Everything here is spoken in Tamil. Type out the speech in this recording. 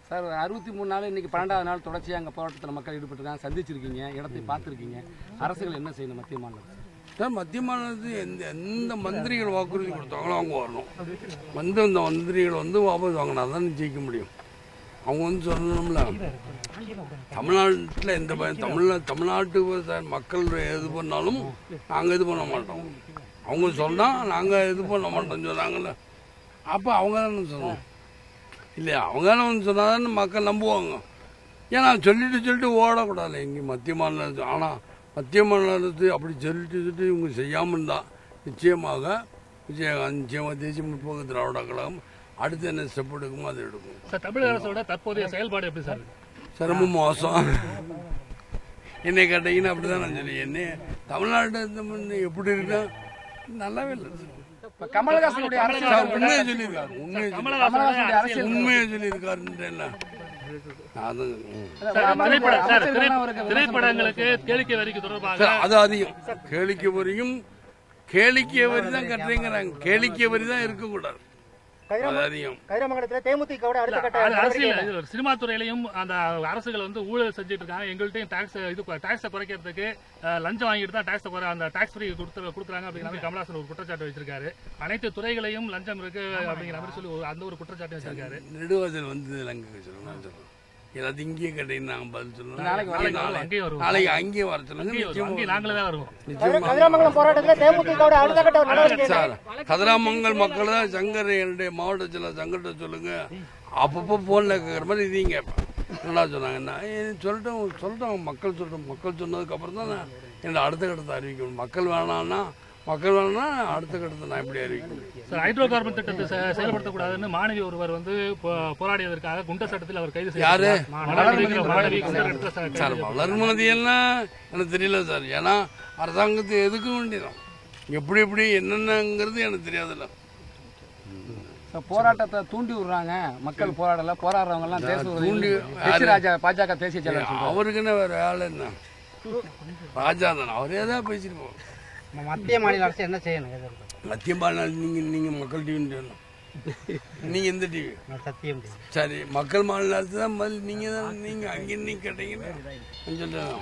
சார் 63 நாள் இன்னைக்கு 12வது நாள் தொடர்ச்சியாக அங்கே போராட்டத்தில் மக்கள் ஈடுபட்டுருக்காங்க, சந்திச்சிருக்கீங்க, இடத்தை பார்த்துருக்கீங்க. அரசுகள் என்ன செய்யணும் மத்திய மாநிலம்? சார் மத்திய மாநிலத்துக்கு எந்த மந்திரிகள் வாக்குறுதி கொடுத்தாங்களோ அவங்க வரணும். அந்த மந்திரிகள் வாபஸ் வாங்கினா தான் ஜெயிக்க முடியும். அவங்க சொல்லணும்ல, தமிழ்நாட்டில் எந்த தமிழ்நாட்டு மக்கள் எது பண்ணாலும் நாங்கள் இது பண்ண மாட்டோம். அவங்க சொன்னால் நாங்கள் இது பண்ண மாட்டோம்னு சொன்னாங்கல்ல, அப்போ அவங்க தானே சொல்லணும் இல்லையா? அவங்க தானே சொன்னால் தானே மக்கள் நம்புவாங்க. ஏன்னா சொல்லிட்டு ஓடக்கூடாது எங்கேயும் மத்திய மாநிலத்து. ஆனால் மத்திய மாநிலத்து அப்படி சொல்லிட்டு இவங்க செய்யாமல் இருந்தால் நிச்சயமாக தேசிய முற்போக்கு திராவிட கழகம் அடுத்து என்ன ஸ்டெப் எடுக்குமோ அதை எடுக்கும். சார், தமிழக அரசோட தற்போதைய செயல்பாடு எப்படி சார்? சார் ரொம்ப மோசம். என்னை கேட்டீங்கன்னா அப்படிதான் நான் சொல்லி என்ன தமிழ்நாடு எப்படி இருக்கா நல்லாவே இல்லை. கமலஹாசனுடைய உண்மையை சொல்லியிருக்காரு, உண்மையை சொல்லியிருக்காருன்னு திரைப்படங்களுக்கு கேளிக்கை வரிக்கு தொடர்பாக அது அதிகம். கேளிக்கை வரி தான் கட்டுறீங்கிறாங்க. கேளிக்கை வரி தான் இருக்கக்கூடாது. சினிமா துறையிலையும் அந்த அரசுகள் ஊழல் செஞ்சுட்டு இருக்காங்க. எங்கள்கிட்டயும் டாக்ஸை குறைக்கிறதுக்கு லஞ்சம் வாங்கிட்டு தான் அந்த டாக்ஸ் ஃப்ரீ கொடுக்குறாங்க அப்படிங்கிற மாதிரி கமலஹாசன் ஒரு குற்றச்சாட்டு வச்சிருக்காரு. அனைத்து துறைகளையும் லஞ்சம் இருக்கு அப்படிங்கிற மாதிரி சொல்லி அந்த ஒரு குற்றச்சாட்டு வச்சிருக்காரு. நெடுவாசல் வந்து எல்லாத்தையும் இங்கேயே கேட்டீங்கன்னா நாங்கள் பதில் சொல்லணும். நாளைக்கு அங்கேயே வர சொல்லுங்க. நாங்களே தான் வருவோம். சார், கதிராமங்கல் மக்கள் தான் சங்கர் என்னுடைய மாவட்டத்தில் சங்கர்கிட்ட சொல்லுங்க. அப்பப்போ போன்ல கேட்குற மாதிரி இதையும் கேட்பேன். என்ன சொன்னாங்கன்னா சொல்லிட்டோம் மக்கள் சொன்னதுக்கு அப்புறம் தான் நான் என்னோட அடுத்த கட்டத்தை அறிவிக்கணும். மக்கள் வேணான்னா அடுத்த கட்டத்தை நான் எப்படி அறிவிக்கணும்? சார், ஹைட்ரோ கார்பன் திட்டத்தை செயல்படுத்தக்கூடாதுன்னு மாணவி ஒருவர் போராடியதற்காக குண்டர் சட்டத்தில் அவர் கைது யாரு? செய்யப்பட்டார். சார், வளர்மதியெல்லாம் எனக்கு தெரியல சார். ஏன்னா அரசாங்கத்தை எதுக்க வேண்டியதான். எப்படி என்னென்னங்கிறது எனக்கு தெரியாதுல்ல. போராட்டத்தை தூண்டி விடுறாங்க, மக்கள் போராடல, போராடுறவங்க எல்லாம் பேசுறது. பாஜக தேசிய செயலாளர் அவருக்கு என்ன வேற வேலை என்ன? ராஜா தானே, அவரே தான் பேசிட்டு போவோம். மத்திய மாநில அரசு என்ன செய்யணும்? மத்திய மாநில நீங்க மக்கள் டிவின்னு சொல்லணும். நீங்க எந்த டிவி? சத்தியம். சரி, மக்கள் மாநில அரசு தான் நீங்க அங்கே கேட்டீங்கன்னா சொல்றேன்.